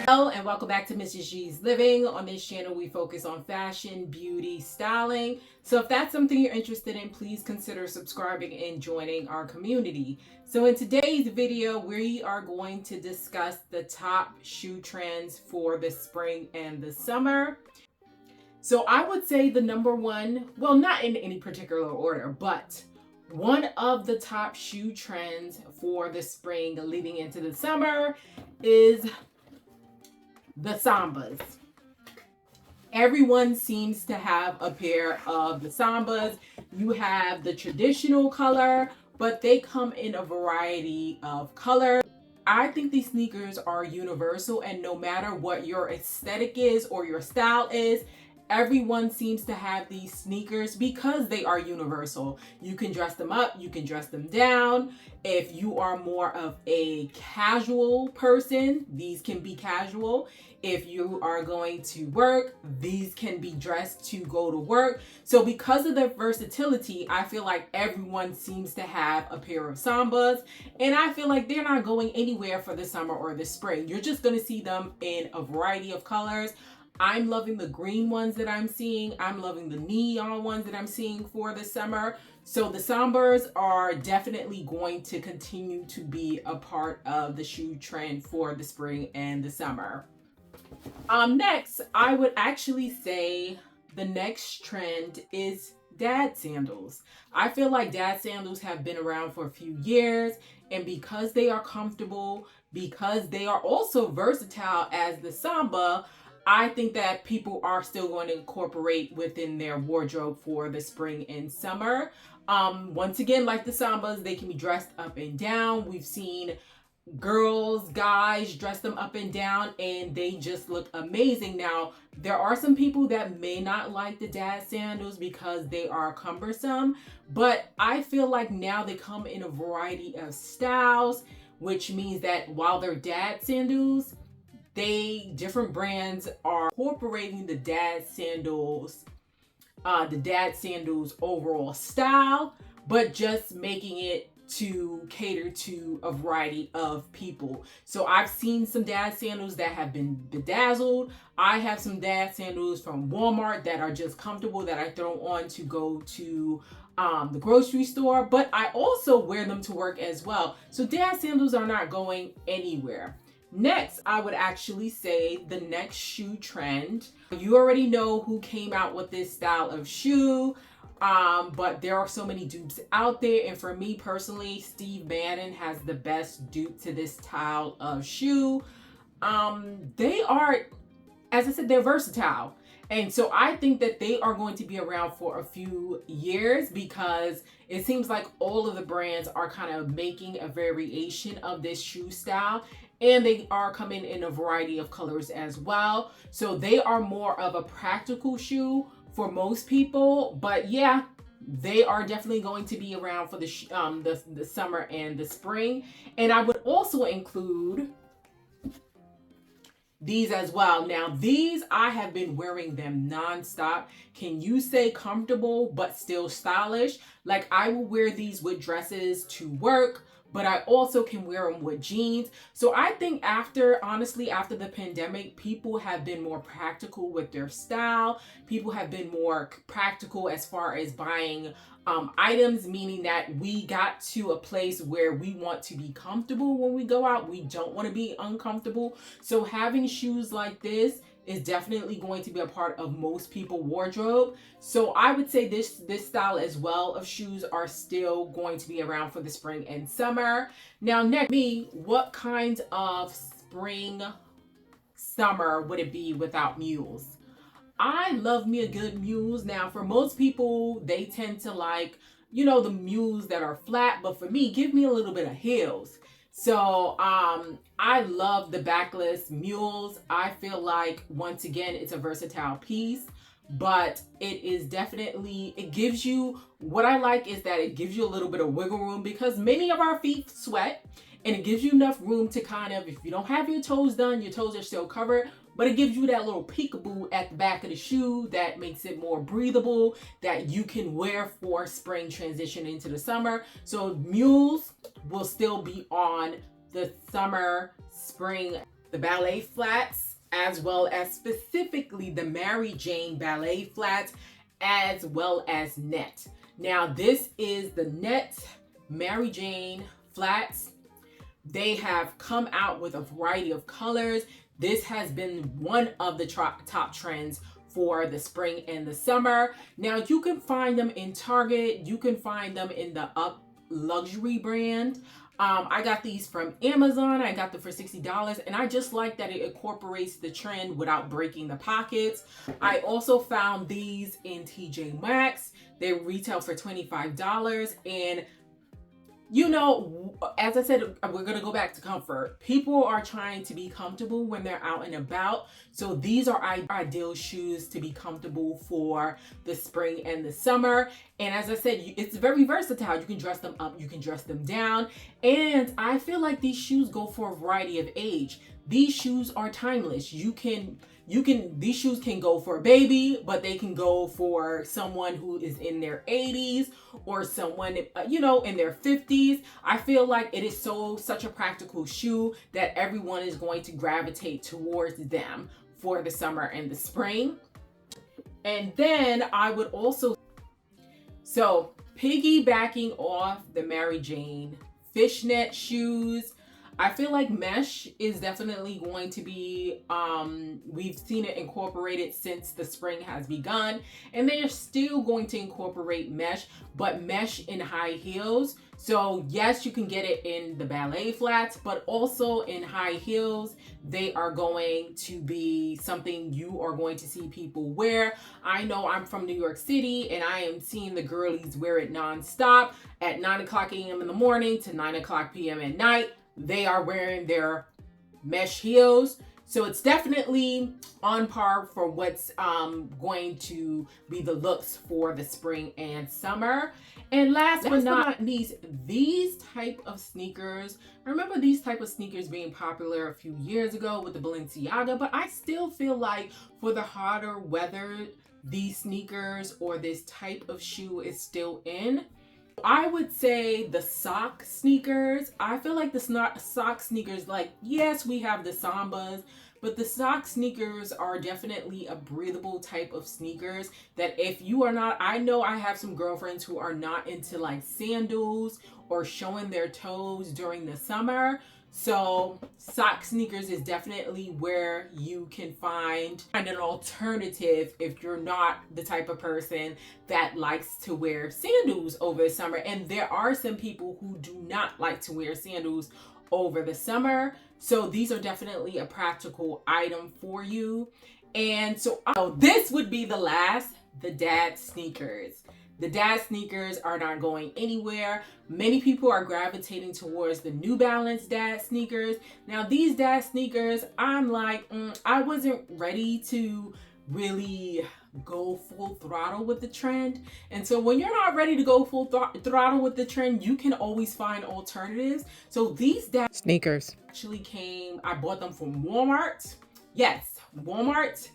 Hello and welcome back to Mrs. G's Living. On this channel, we focus on fashion, beauty, styling. So if that's something you're interested in, please consider subscribing and joining our community. So in today's video, we are going to discuss the top shoe trends for the spring and the summer. So I would say the number one, well, not in any particular order, but one of the top shoe trends for the spring leading into the summer is the Sambas. Everyone seems to have a pair of the Sambas. You have the traditional color, but they come in a variety of colors. I think these sneakers are universal, and no matter what your aesthetic is or your style is, everyone seems to have these sneakers because they are universal. You can dress them up, you can dress them down. If you are more of a casual person, these can be casual. If you are going to work, these can be dressed to go to work. So because of their versatility, I feel like everyone seems to have a pair of Sambas, and I feel like they're not going anywhere for the summer or the spring. You're just going to see them in a variety of colors. I'm loving the green ones that I'm seeing. I'm loving the neon ones that I'm seeing for the summer. So the Sambas are definitely going to continue to be a part of the shoe trend for the spring and the summer. Next, I would actually say the next trend is dad sandals. I feel like dad sandals have been around for a few years, and because they are comfortable, because they are also versatile as the Samba, I think that people are still going to incorporate within their wardrobe for the spring and summer. Once again, like the Sambas, they can be dressed up and down. We've seen girls, guys dress them up and down, and they just look amazing. Now, there are some people that may not like the dad sandals because they are cumbersome, but I feel like now they come in a variety of styles, which means that while they're dad sandals, different brands are incorporating the dad sandals overall style, but just making it to cater to a variety of people. So I've seen some dad sandals that have been bedazzled. I have some dad sandals from Walmart that are just comfortable that I throw on to go to the grocery store, but I also wear them to work as well. So dad sandals are not going anywhere. Next, I would actually say the next shoe trend. You already know who came out with this style of shoe, but there are so many dupes out there. And for me personally, Steve Madden has the best dupe to this style of shoe. They are, as I said, they're versatile. And so I think that they are going to be around for a few years because it seems like all of the brands are kind of making a variation of this shoe style. And they are coming in a variety of colors as well. So they are more of a practical shoe for most people. But yeah, they are definitely going to be around for the summer and the spring. And I would also include these as well. Now, these, I have been wearing them nonstop. Can you say comfortable but still stylish? Like, I will wear these with dresses to work, but I also can wear them with jeans. So I think honestly, after the pandemic, people have been more practical with their style. People have been more practical as far as buying items, meaning that we got to a place where we want to be comfortable when we go out. We don't want to be uncomfortable. So having shoes like this is definitely going to be a part of most people's wardrobe. So I would say this style as well of shoes are still going to be around for the spring and summer. Now, next, what kind of spring, summer would it be without mules? I love me a good mules. Now, for most people, they tend to like, the mules that are flat, but for me, give me a little bit of heels. So I love the backless mules. I feel like, once again, it's a versatile piece, but it gives you, what I like is that it gives you a little bit of wiggle room because many of our feet sweat, and it gives you enough room to kind of, if you don't have your toes done, your toes are still covered, but it gives you that little peekaboo at the back of the shoe that makes it more breathable, that you can wear for spring transition into the summer. So mules will still be on the summer, spring the ballet flats, as well as specifically the Mary Jane ballet flats, as well as net. Now this is the net Mary Jane flats. They have come out with a variety of colors. This has been one of the top trends for the spring and the summer. Now you can find them in Target. You can find them in the Up Luxury brand. I got these from Amazon. I got them for $60, and I just like that it incorporates the trend without breaking the pockets. I also found these in TJMaxx. They retail for $25, and you know, as I said, we're going to go back to comfort. People are trying to be comfortable when they're out and about. So these are ideal shoes to be comfortable for the spring and the summer. And as I said, it's very versatile. You can dress them up, you can dress them down. And I feel like these shoes go for a variety of age. These shoes are timeless. These shoes can go for a baby, but they can go for someone who is in their 80s or someone, in their 50s. I feel like it is such a practical shoe that everyone is going to gravitate towards them for the summer and the spring. And then I would also, piggybacking off the Mary Jane fishnet shoes, I feel like mesh is definitely going to be, we've seen it incorporated since the spring has begun, and they are still going to incorporate mesh, but mesh in high heels. So yes, you can get it in the ballet flats, but also in high heels. They are going to be something you are going to see people wear. I know I'm from New York City, and I am seeing the girlies wear it nonstop at 9 o'clock a.m. in the morning to 9 o'clock p.m. at night. They are wearing their mesh heels. So it's definitely on par for what's going to be the looks for the spring and summer. And last but not least, these type of sneakers. I remember these type of sneakers being popular a few years ago with the Balenciaga, but I still feel like for the hotter weather, these sneakers or this type of shoe is still in. I would say the sock sneakers. I feel like the sock sneakers, like, yes, we have the Sambas, but the sock sneakers are definitely a breathable type of sneakers that if you are not, I know I have some girlfriends who are not into like sandals or showing their toes during the summer. So sock sneakers is definitely where you can find an alternative if you're not the type of person that likes to wear sandals over the summer. And there are some people who do not like to wear sandals over the summer. So these are definitely a practical item for you. And so this would be the dad sneakers. The dad sneakers are not going anywhere. Many people are gravitating towards the New Balance dad sneakers. Now these dad sneakers, I'm like, I wasn't ready to really go full throttle with the trend. And so when you're not ready to go full throttle with the trend, you can always find alternatives. So these dad sneakers actually I bought them from Walmart. Yes, Walmart.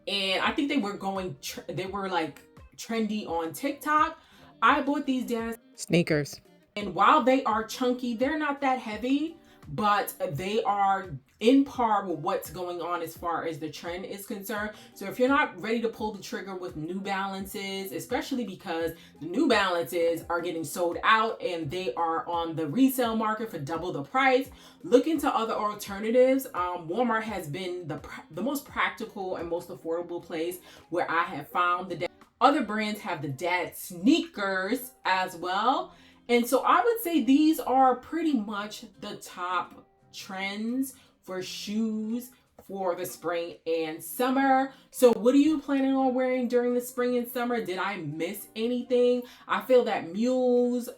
And I think they were like trendy on TikTok. I bought these dad sneakers, and while they are chunky, they're not that heavy, but they are in par with what's going on as far as the trend is concerned. So if you're not ready to pull the trigger with New Balances, especially because the New Balances are getting sold out and they are on the resale market for double the price, look into other alternatives. Walmart has been the most practical and most affordable place where I have found the other brands have the dad sneakers as well. And so I would say these are pretty much the top trends for shoes for the spring and summer. So what are you planning on wearing during the spring and summer? Did I miss anything? I feel that mules,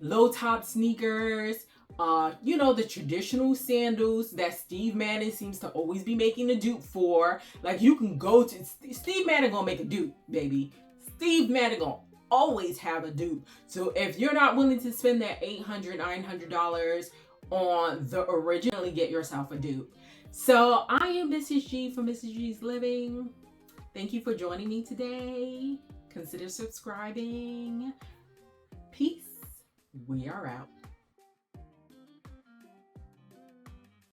low top sneakers, the traditional sandals that Steve Madden seems to always be making a dupe for. Like, you can go to Steve Madden gonna make a dupe, baby. Steve Madden gonna always have a dupe. So if you're not willing to spend that $800, $900 on the original, get yourself a dupe. So I am Mrs. G from Mrs. G's Living. Thank you for joining me today. Consider subscribing. Peace. We are out.